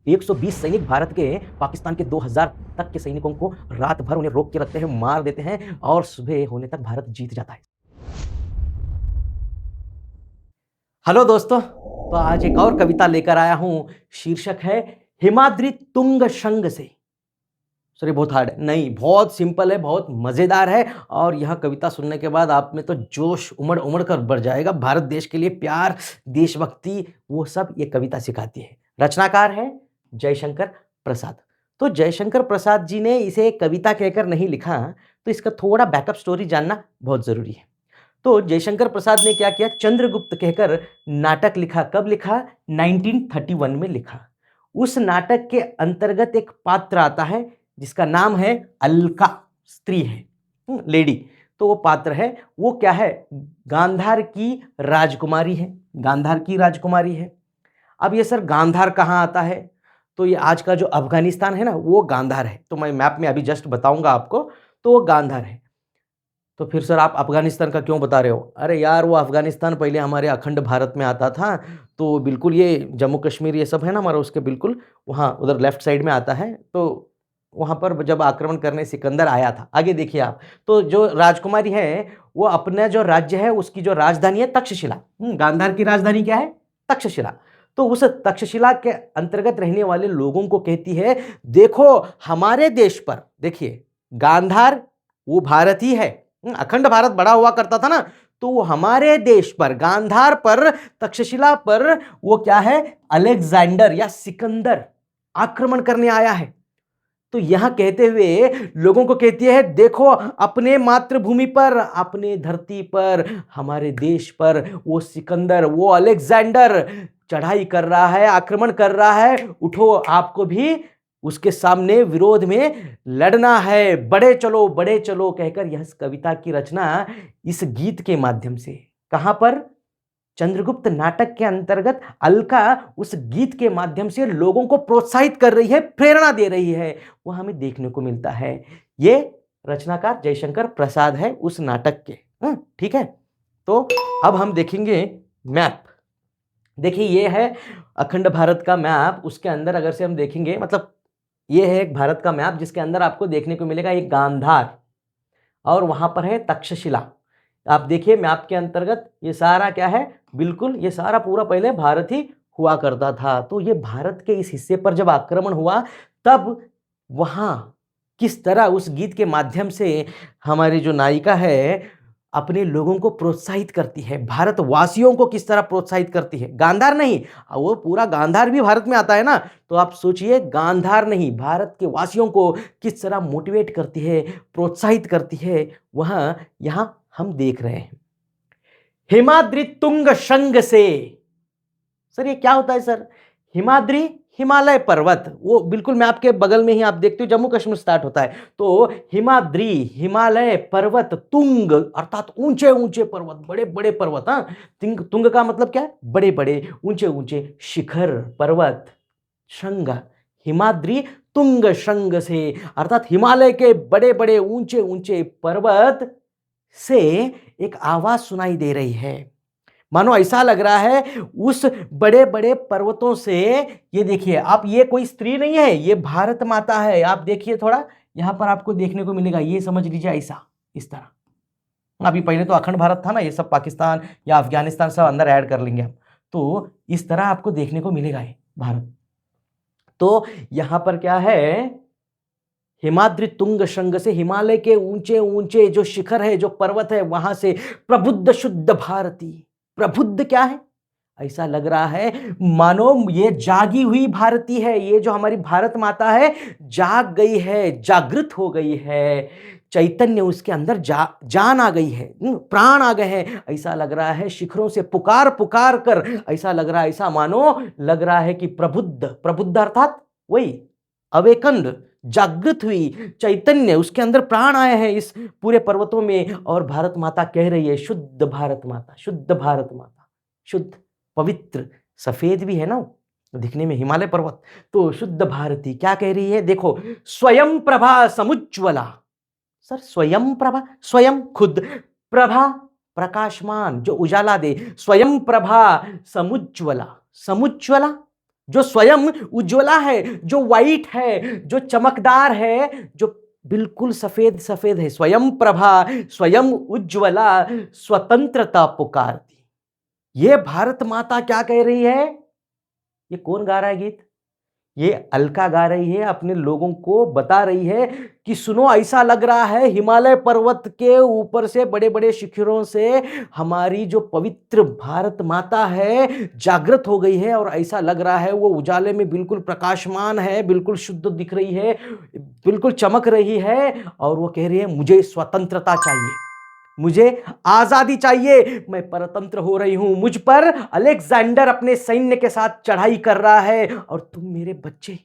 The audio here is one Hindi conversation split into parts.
120 सैनिक भारत के पाकिस्तान के 2000 तक के सैनिकों को रात भर उन्हें रोक के रखते हैं, मार देते हैं और सुबह होने तक भारत जीत जाता है। हेलो दोस्तों, तो आज एक और कविता लेकर आया हूं। शीर्षक है हिमाद्री तुंग शंग से। सॉरी, बहुत हार्ड है नहीं, बहुत सिंपल है, बहुत मजेदार है और यह कविता सुनने के बाद आप में तो जोश उमड़ उमड़ कर बढ़ जाएगा। भारत देश के लिए प्यार, देशभक्ति, वो सब ये कविता सिखाती है। रचनाकार है जयशंकर प्रसाद। तो जयशंकर प्रसाद जी ने इसे कविता कहकर नहीं लिखा, तो इसका थोड़ा बैकअप स्टोरी जानना बहुत जरूरी है। तो जयशंकर प्रसाद ने क्या किया, चंद्रगुप्त कहकर नाटक लिखा। कब लिखा? 1931 में लिखा। उस नाटक के अंतर्गत एक पात्र आता है जिसका नाम है अलका, स्त्री है, लेडी। तो वो पात्र है, वो क्या है, गांधार की राजकुमारी है, गांधार की राजकुमारी है। अब ये सर गांधार कहाँ आता है? तो ये आज का जो अफगानिस्तान है ना, वो गांधार है। तो मैं मैप में अभी जस्ट बताऊंगा आपको, तो वो गांधार है। तो फिर सर आप अफगानिस्तान का क्यों बता रहे हो? अरे यार, वो अफगानिस्तान पहले हमारे अखंड भारत में आता था, तो बिल्कुल ये जम्मू कश्मीर ये सब है ना हमारा, उसके बिल्कुल वहाँ उधर लेफ्ट साइड में आता है। तो वहाँ पर जब आक्रमण करने सिकंदर आया था। आगे देखिए आप, तो जो राजकुमारी है वो अपना जो राज्य है उसकी जो राजधानी है तक्षशिला। गांधार की राजधानी क्या है? तक्षशिला। तो उस तक्षशिला के अंतर्गत रहने वाले लोगों को कहती है, देखो हमारे देश पर, देखिए गांधार वो भारत ही है, अखंड भारत बड़ा हुआ करता था ना, तो वो हमारे देश पर, गांधार पर, तक्षशिला पर वो क्या है, अलेक्जेंडर या सिकंदर आक्रमण करने आया है। तो यहां कहते हुए लोगों को कहती है, देखो अपने मातृभूमि पर, अपने धरती पर, हमारे देश पर वो सिकंदर, वो अलेक्जेंडर चढ़ाई कर रहा है, आक्रमण कर रहा है। उठो, आपको भी उसके सामने विरोध में लड़ना है, बड़े चलो कहकर यह कविता की रचना इस गीत के माध्यम से, कहां पर, चंद्रगुप्त नाटक के अंतर्गत अलका उस गीत के माध्यम से लोगों को प्रोत्साहित कर रही है, प्रेरणा दे रही है, वो हमें देखने को मिलता है। ये रचनाकार जयशंकर प्रसाद है उस नाटक के। ठीक है, तो अब हम देखेंगे मैप। देखिए ये है अखंड भारत का मैप। उसके अंदर अगर से हम देखेंगे, मतलब ये है एक भारत का मैप जिसके अंदर आपको देखने को मिलेगा एक गांधार और वहां पर है तक्षशिला। आप देखिए मैप के अंतर्गत ये सारा क्या है, बिल्कुल ये सारा पूरा पहले भारत ही हुआ करता था। तो ये भारत के इस हिस्से पर जब आक्रमण हुआ, तब वहां किस तरह उस गीत के माध्यम से हमारी जो नायिका है अपने लोगों को प्रोत्साहित करती है, भारतवासियों को किस तरह प्रोत्साहित करती है। गांधार नहीं, वो पूरा गांधार भी भारत में आता है ना, तो आप सोचिए गांधार नहीं, भारत के वासियों को किस तरह मोटिवेट करती है, प्रोत्साहित करती है, वहां यहां हम देख रहे हैं। हिमाद्री तुंग शंग से। सर ये क्या होता है सर? हिमाद्री हिमालय पर्वत, वो बिल्कुल मैं आपके बगल में ही आप देखते हो जम्मू कश्मीर स्टार्ट होता है। तो हिमाद्री हिमालय पर्वत, तुंग अर्थात ऊंचे ऊंचे पर्वत, बड़े बड़े पर्वत। तुंग का मतलब क्या है? बड़े बड़े ऊंचे ऊंचे शिखर पर्वत। शंग, हिमाद्री तुंग शंग से अर्थात हिमालय के बड़े बड़े ऊंचे ऊंचे पर्वत से एक आवाज सुनाई दे रही है। मानो ऐसा लग रहा है उस बड़े बड़े पर्वतों से, ये देखिए आप, ये कोई स्त्री नहीं है, ये भारत माता है। आप देखिए थोड़ा यहां पर आपको देखने को मिलेगा, ये समझ लीजिए ऐसा, इस तरह। अभी पहले तो अखंड भारत था ना, ये सब पाकिस्तान या अफगानिस्तान सब अंदर ऐड कर लेंगे हम, तो इस तरह आपको देखने को मिलेगा ये भारत। तो यहां पर क्या है, हिमाद्री तुंग शंग से, हिमालय के ऊंचे ऊंचे जो शिखर है, जो पर्वत है, वहां से प्रबुद्ध शुद्ध भारती। प्रबुद्ध क्या है? ऐसा लग रहा है मानो ये जागी हुई भारती है, ये जो हमारी भारत माता है जाग गई है, जागृत हो गई है, चैतन्य उसके अंदर जान आ गई है, प्राण आ गए हैं। ऐसा लग रहा है शिखरों से पुकार पुकार कर, ऐसा लग रहा है, ऐसा मानो लग रहा है कि प्रबुद्ध, प्रबुद्ध अर्थात वही अवेकन्ड, जागृत हुई, चैतन्य उसके अंदर प्राण आए हैं इस पूरे पर्वतों में। और भारत माता कह रही है, शुद्ध भारत माता, शुद्ध भारत माता, शुद्ध पवित्र, सफेद भी है ना दिखने में हिमालय पर्वत। तो शुद्ध भारती क्या कह रही है, देखो, स्वयं प्रभा समुज्ज्वला। सर स्वयं प्रभा, स्वयं खुद, प्रभा प्रकाशमान जो उजाला दे, स्वयं प्रभा समुज्ज्वला। समुज्ज्वला जो स्वयं उज्ज्वला है, जो वाइट है, जो चमकदार है, जो बिल्कुल सफेद सफेद है, स्वयं प्रभा, स्वयं उज्ज्वला, स्वतंत्रता पुकारती। ये भारत माता क्या कह रही है? ये कौन गा रहा है गीत? ये अलका गा रही है, अपने लोगों को बता रही है कि सुनो, ऐसा लग रहा है हिमालय पर्वत के ऊपर से, बड़े बड़े शिखरों से हमारी जो पवित्र भारत माता है जागृत हो गई है, और ऐसा लग रहा है वो उजाले में बिल्कुल प्रकाशमान है, बिल्कुल शुद्ध दिख रही है, बिल्कुल चमक रही है, और वो कह रही है मुझे स्वतंत्रता चाहिए, मुझे आजादी चाहिए, मैं परतंत्र हो रही हूं, मुझ पर अलेक्जेंडर अपने सैन्य के साथ चढ़ाई कर रहा है, और तुम मेरे बच्चे,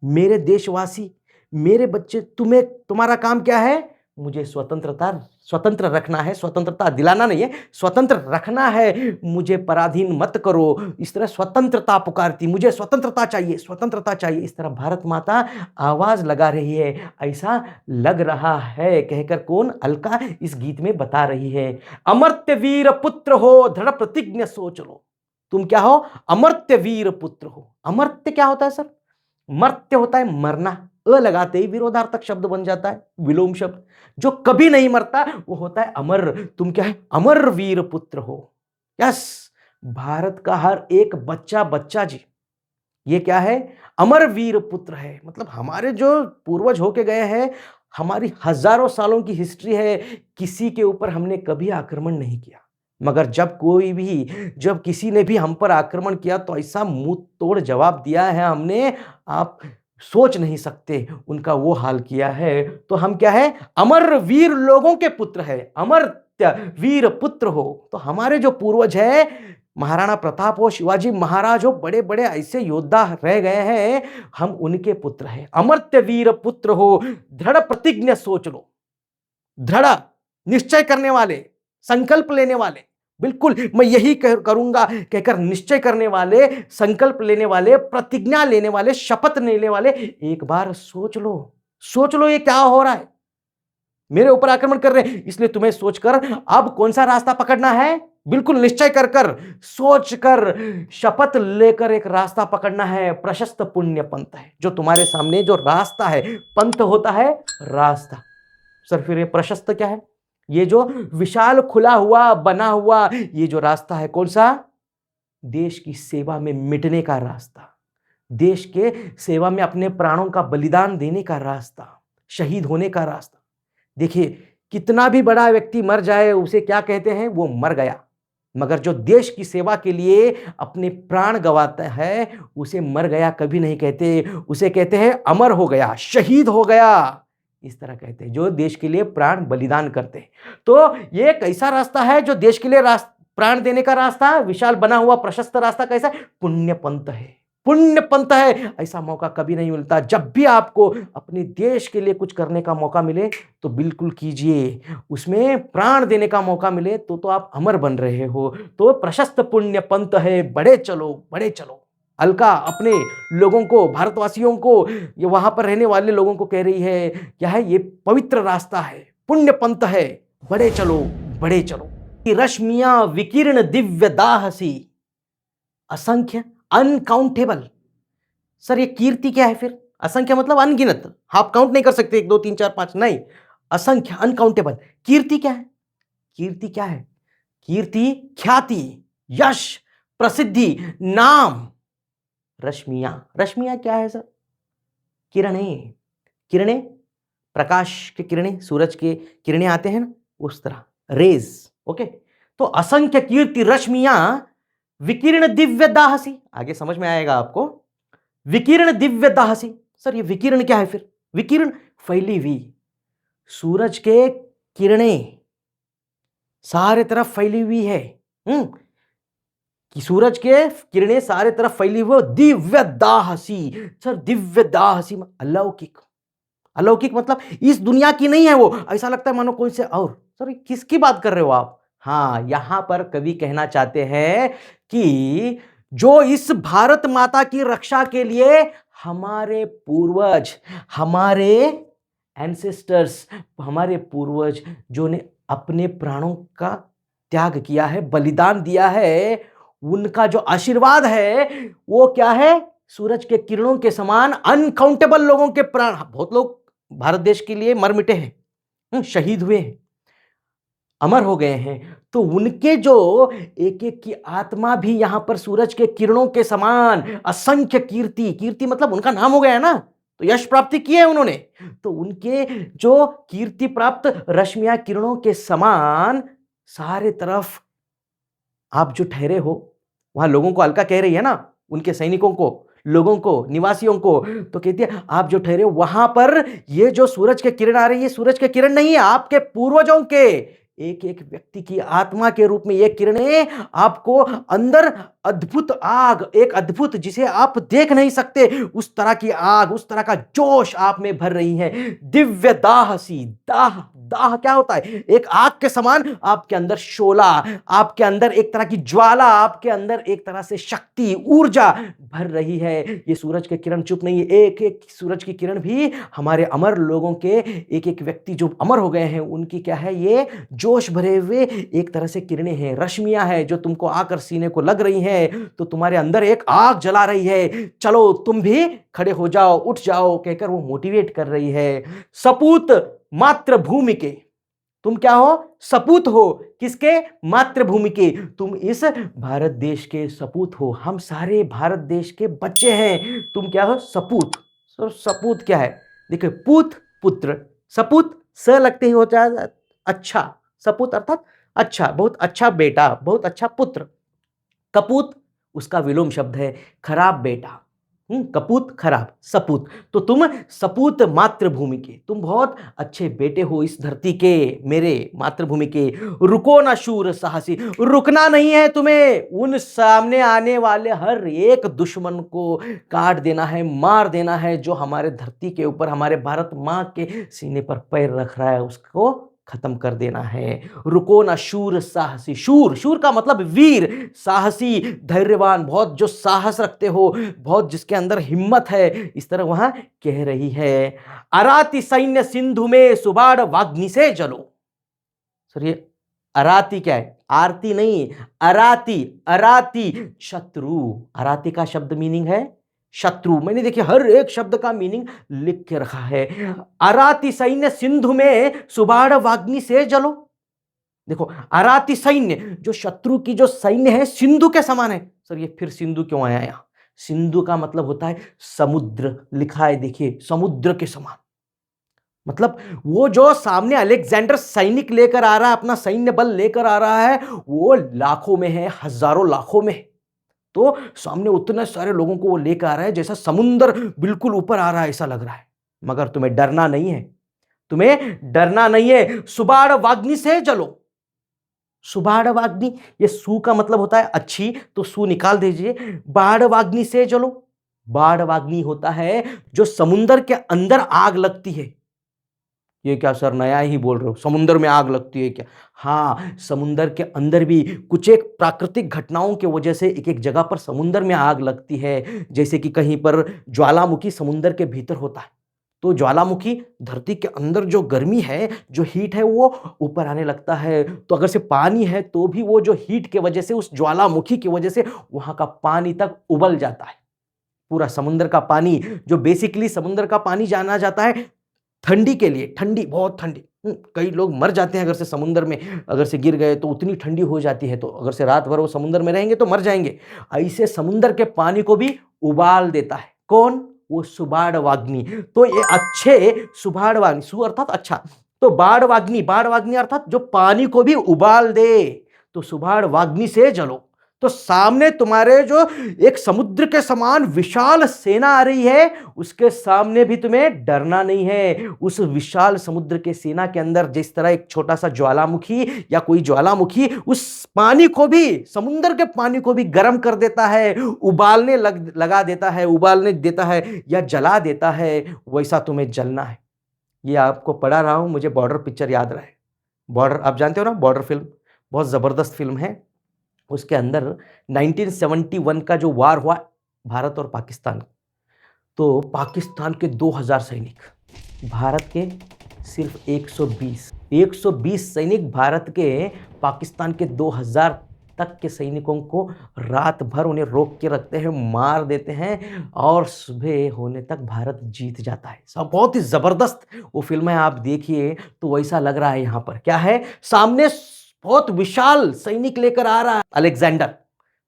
मेरे देशवासी, मेरे बच्चे, तुम्हारा काम क्या है? मुझे स्वतंत्र रखना है, स्वतंत्रता दिलाना नहीं है, स्वतंत्र रखना है, मुझे पराधीन मत करो। इस तरह स्वतंत्रता पुकारती, मुझे स्वतंत्रता चाहिए, स्वतंत्रता चाहिए, इस तरह भारत माता आवाज लगा रही है, ऐसा लग रहा है, कहकर कौन? अलका इस गीत में बता रही है। अमर्त्य वीर पुत्र हो, दृढ़ प्रतिज्ञ सोच लो। तुम क्या हो? अमर्त्य वीर पुत्र हो। अमर्त्य क्या होता है सर? मर्त्य होता है मरना, अ लगाते ही विरोधार्थक शब्द बन जाता है, विलोम शब्द। जो कभी नहीं मरता वो होता है अमर। तुम क्या है? अमर वीर पुत्र हो। यस, भारत का हर एक बच्चा, बच्चा जी, ये क्या है? अमर वीर पुत्र है। मतलब हमारे जो पूर्वज होके गए हैं, हमारी हजारों सालों की हिस्ट्री है, किसी के ऊपर हमने कभी आक्रमण नहीं किया, मगर जब किसी ने भी हम पर आक्रमण किया तो ऐसा मुंह तोड़ जवाब दिया है हमने, आप सोच नहीं सकते उनका वो हाल किया है। तो हम क्या है? अमर वीर लोगों के पुत्र है, अमर्त्य वीर पुत्र हो। तो हमारे जो पूर्वज है, महाराणा प्रताप हो, शिवाजी महाराज हो, बड़े बड़े ऐसे योद्धा रह गए हैं, हम उनके पुत्र हैं। अमर्त्य वीर पुत्र हो, दृढ़ प्रतिज्ञ सोच लो। दृढ़ निश्चय करने वाले, संकल्प लेने वाले, बिल्कुल मैं यही करूंगा कहकर निश्चय करने वाले, संकल्प लेने वाले, प्रतिज्ञा लेने वाले, शपथ लेने वाले, एक बार सोच लो, सोच लो ये क्या हो रहा है। मेरे ऊपर आक्रमण कर रहे हैं, इसलिए तुम्हें सोचकर अब कौन सा रास्ता पकड़ना है, बिल्कुल निश्चय कर कर, सोच कर, शपथ लेकर एक रास्ता पकड़ना है। प्रशस्त पुण्य पंथ है जो तुम्हारे सामने, जो रास्ता है, पंथ होता है रास्ता। सर फिर ये प्रशस्त क्या है? ये जो विशाल खुला हुआ बना हुआ ये जो रास्ता है, कौन सा? देश की सेवा में मिटने का रास्ता, देश के सेवा में अपने प्राणों का बलिदान देने का रास्ता, शहीद होने का रास्ता। देखिए, कितना भी बड़ा व्यक्ति मर जाए उसे क्या कहते हैं? वो मर गया। मगर जो देश की सेवा के लिए अपने प्राण गंवाता है उसे मर गया कभी नहीं कहते, उसे कहते हैं अमर हो गया, शहीद हो गया, इस तरह कहते हैं जो देश के लिए प्राण बलिदान करते हैं। तो ये कैसा रास्ता है जो देश के लिए प्राण देने का रास्ता है? विशाल बना हुआ प्रशस्त रास्ता कैसा है? पुण्य पंथ है, पुण्य पंथ है। ऐसा मौका कभी नहीं मिलता। जब भी आपको अपने देश के लिए कुछ करने का मौका मिले तो बिल्कुल कीजिए, उसमें प्राण देने का मौका मिले तो आप अमर बन रहे हो। तो प्रशस्त पुण्य पंथ है, बढ़े चलो, बढ़े चलो। अलका अपने लोगों को, भारतवासियों को, ये वहां पर रहने वाले लोगों को कह रही है क्या है? ये पवित्र रास्ता है, पुण्य पंथ है, बढ़े चलो, बढ़े चलो। रश्मियां विकीर्ण दिव्य दाहसी, असंख्य, अनकाउंटेबल। सर ये कीर्ति क्या है फिर? असंख्य मतलब अनगिनत, आप काउंट नहीं कर सकते, 1 2 3 4 5, नहीं, असंख्य, अनकाउंटेबल। कीर्ति क्या है? कीर्ति क्या है? कीर्ति ख्याति, यश, प्रसिद्धि, नाम। रश्मियां, रश्मियां क्या है सर? किरणें, किरणें, प्रकाश की किरणें, सूरज के किरणें आते हैं ना, उस तरह, रेज। ओके, तो असंख्य कीर्ति रश्मियां विकीर्ण दिव्य दाहसी, आगे समझ में आएगा आपको। विकीर्ण दिव्य दाहसी, सर ये विकीर्ण क्या है फिर? विकीर्ण फैली हुई, सूरज के किरणें सारे तरफ फैली हुई है, कि सूरज के किरणें सारे तरफ फैली हुई, दिव्य दाहसी। सर दिव्य दाहसी अलौकिक, अलौकिक मतलब इस दुनिया की नहीं है वो, ऐसा लगता है मानो कोई से और। सर किसकी बात कर रहे हो आप? हाँ, यहां पर कवि कहना चाहते हैं कि जो इस भारत माता की रक्षा के लिए हमारे पूर्वज, हमारे एंसेस्टर्स, हमारे पूर्वज जो ने अपने प्राणों का त्याग किया है, बलिदान दिया है, उनका जो आशीर्वाद है वो क्या है? सूरज के किरणों के समान अनकाउंटेबल लोगों के प्राण, बहुत लोग भारत देश के लिए मर मिटे हैं, शहीद हुए हैं, अमर हो गए हैं, तो उनके जो एक एक की आत्मा भी यहां पर सूरज के किरणों के समान असंख्य कीर्ति, कीर्ति मतलब उनका नाम हो गया है ना, तो यश प्राप्ति की है उन्होंने, तो उनके जो कीर्ति प्राप्त रश्मियां किरणों के समान सारे तरफ आप जो ठहरे हो, वहां लोगों को हल्का कह रही है ना, उनके सैनिकों को, लोगों को, निवासियों को, तो कहती है आप जो ठहरे हो वहां पर ये जो सूरज के किरण आ रही है, सूरज के किरण नहीं है, आपके पूर्वजों के एक एक व्यक्ति की आत्मा के रूप में ये किरणें आपको अंदर अद्भुत आग, एक अद्भुत जिसे आप देख नहीं सकते उस तरह की आग, उस तरह का जोश आप में भर रही है। दिव्य दाह सी, दाह, दाह क्या होता है? एक आग के समान आपके अंदर शोला, आपके अंदर एक तरह की ज्वाला, आपके अंदर एक तरह से शक्ति, ऊर्जा भर रही है। ये सूरज के किरण चुप नहीं है, एक एक सूरज की किरण भी हमारे अमर लोगों के एक एक व्यक्ति जो अमर हो गए हैं उनकी क्या है, ये जोश भरे हुए एक तरह से किरणें हैं, रश्मियां हैं जो तुमको आकर सीने को लग रही हैं, तो तुम्हारे अंदर एक आग जला रही है, चलो तुम भी खड़े हो जाओ, उठ जाओ कहकर वो मोटिवेट कर रही है। सपूत मातृभूमि के, तुम क्या हो? सपूत हो। किसके? मातृभूमि के। तुम इस भारत देश के सपूत हो, हम सारे भारत देश के बच्चे हैं, तुम क्या हो? सपूत। सपूत क्या है? देखिए, पूत पुत्र, सपूत स लगते ही होता है अच्छा, सपूत अर्थात अच्छा, बहुत अच्छा बेटा, बहुत अच्छा पुत्र। कपूत उसका विलोम शब्द है, खराब बेटा, कपूत खराब, सपूत। तो तुम सपूत मातृभूमि के, तुम बहुत अच्छे बेटे हो इस धरती के, मेरे मातृभूमि के। रुको ना शूर साहसी, रुकना नहीं है तुम्हें, उन सामने आने वाले हर एक दुश्मन को काट देना है, मार देना है, जो हमारे धरती के ऊपर, हमारे भारत माँ के सीने पर पैर रख रहा है, उसको खत्म कर देना है। रुको ना शूर साहसी, शूर, शूर का मतलब वीर, साहसी धैर्यवान, बहुत जो साहस रखते हो, बहुत जिसके अंदर हिम्मत है, इस तरह वहां कह रही है। अराती सैन्य सिंधु में सुबाड़ वाग्नि से जलो। सर ये अराती क्या है? आरती नहीं, अराती, अराती शत्रु, अराती का शब्द मीनिंग है शत्रु। मैंने देखिए हर एक शब्द का मीनिंग लिख के रखा है। अराती सैन्य सिंधु में सुबाड़ वाग्नि से जलो। देखो, अराती सैन्य, जो शत्रु की जो सैन्य है सिंधु के समान है। सर ये फिर सिंधु क्यों आया यहां? सिंधु का मतलब होता है समुद्र, लिखा है देखिए, समुद्र के समान। मतलब वो जो सामने अलेक्जेंडर सैनिक लेकर आ रहा है, अपना सैन्य बल लेकर आ रहा है, वो लाखों में है, हजारों लाखों में, तो सामने उतने सारे लोगों को वो लेकर आ रहा है, जैसा समुंदर बिल्कुल ऊपर आ रहा है ऐसा लग रहा है। मगर तुम्हें डरना नहीं है, तुम्हें डरना नहीं है। सुबाड़ वाग्नि से जलो। सुबाड़ वाग्नि, ये सु का मतलब होता है अच्छी, तो सु निकाल दीजिए। बाढ़ वाग्नि से जलो। बाढ़ वाग्नि होता है जो समुंदर के अंदर आग लगती है। ये क्या सर नया ही बोल रहे हो, समुंदर में आग लगती है क्या? हाँ, समुंदर के अंदर भी कुछ एक प्राकृतिक घटनाओं की वजह से एक एक जगह पर समुंदर में आग लगती है। जैसे कि कहीं पर ज्वालामुखी समुंदर के भीतर होता है, तो ज्वालामुखी धरती के अंदर जो गर्मी है, जो हीट है, वो ऊपर आने लगता है। तो अगर से पानी है तो भी वो जो हीट के वजह से, उस ज्वालामुखी की वजह से वहां का पानी तक उबल जाता है। पूरा समुंदर का पानी, जो बेसिकली समुंदर का पानी जाना जाता है ठंडी के लिए, ठंडी, बहुत ठंडी, कई लोग मर जाते हैं अगर से समुंदर में अगर से गिर गए, तो उतनी ठंडी हो जाती है, तो अगर से रात भर वो समुंदर में रहेंगे तो मर जाएंगे। ऐसे समुंदर के पानी को भी उबाल देता है कौन? वो सुबाड़ वाग्नि। तो ये अच्छे सुबाड़ वाग्नि, सु अर्थात अच्छा, तो बाढ़ वाग्नि, बाढ़ वाग्नि अर्थात जो पानी को भी उबाल दे, तो सुबाड़ वाग्नि से जलो। तो सामने तुम्हारे जो एक समुद्र के समान विशाल सेना आ रही है, उसके सामने भी तुम्हें डरना नहीं है। उस विशाल समुद्र के सेना के अंदर जिस तरह एक छोटा सा ज्वालामुखी या कोई ज्वालामुखी उस पानी को भी, समुद्र के पानी को भी गर्म कर देता है, उबालने लगा देता है, उबालने देता है या जला देता है, वैसा तुम्हें जलना है। ये आपको पढ़ा रहा हूं, मुझे बॉर्डर पिक्चर याद रहे। बॉर्डर आप जानते हो ना, बॉर्डर फिल्म बहुत जबरदस्त फिल्म है। उसके अंदर 1971 का जो वार हुआ भारत और पाकिस्तान, तो पाकिस्तान के 2000 सैनिक, भारत के सिर्फ 120 सैनिक भारत के पाकिस्तान के 2000 तक के सैनिकों को रात भर उन्हें रोक के रखते हैं, मार देते हैं और सुबह होने तक भारत जीत जाता है। सब बहुत ही ज़बरदस्त वो फ़िल्म है, आप देखिए तो वैसा लग रहा है। यहाँ पर क्या है, सामने बहुत विशाल सैनिक लेकर आ रहा है अलेक्जेंडर,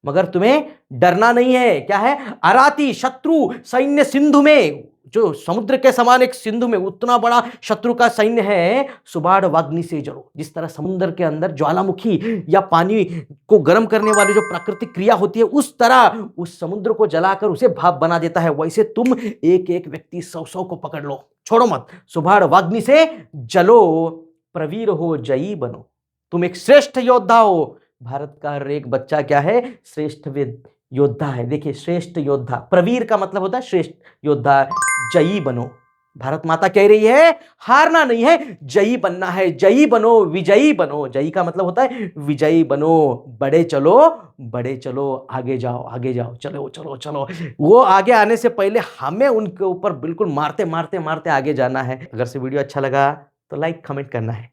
मगर तुम्हें डरना नहीं है। क्या है, अराती शत्रु सैन्य सिंधु में, जो समुद्र के समान एक सिंधु में उतना बड़ा शत्रु का सैन्य है, सुबाड़ वाग्नि से जलो। जिस तरह समुद्र के अंदर ज्वालामुखी या पानी को गर्म करने वाली जो प्राकृतिक क्रिया होती है, उस तरह उस समुद्र को जलाकर उसे भाप बना देता है, वैसे तुम एक एक व्यक्ति 100-100 को पकड़ लो, छोड़ो मत। सुबाड़ वाग्नि से जलो, प्रवीर हो जयी बनो। तुम एक श्रेष्ठ योद्धा हो। भारत का हर एक बच्चा क्या है, श्रेष्ठ योद्धा है। देखिए, श्रेष्ठ योद्धा, प्रवीर का मतलब होता है श्रेष्ठ योद्धा, जयी बनो। भारत माता कह रही है हारना नहीं है, जयी बनना है। जयी बनो, विजयी बनो। जयी का मतलब होता है विजयी बनो। बड़े चलो, बड़े चलो, आगे जाओ, आगे जाओ, चलो चलो चलो। वो आगे आने से पहले हमें उनके ऊपर बिल्कुल मारते मारते मारते आगे जाना है। अगर से वीडियो अच्छा लगा तो लाइक कमेंट करना है।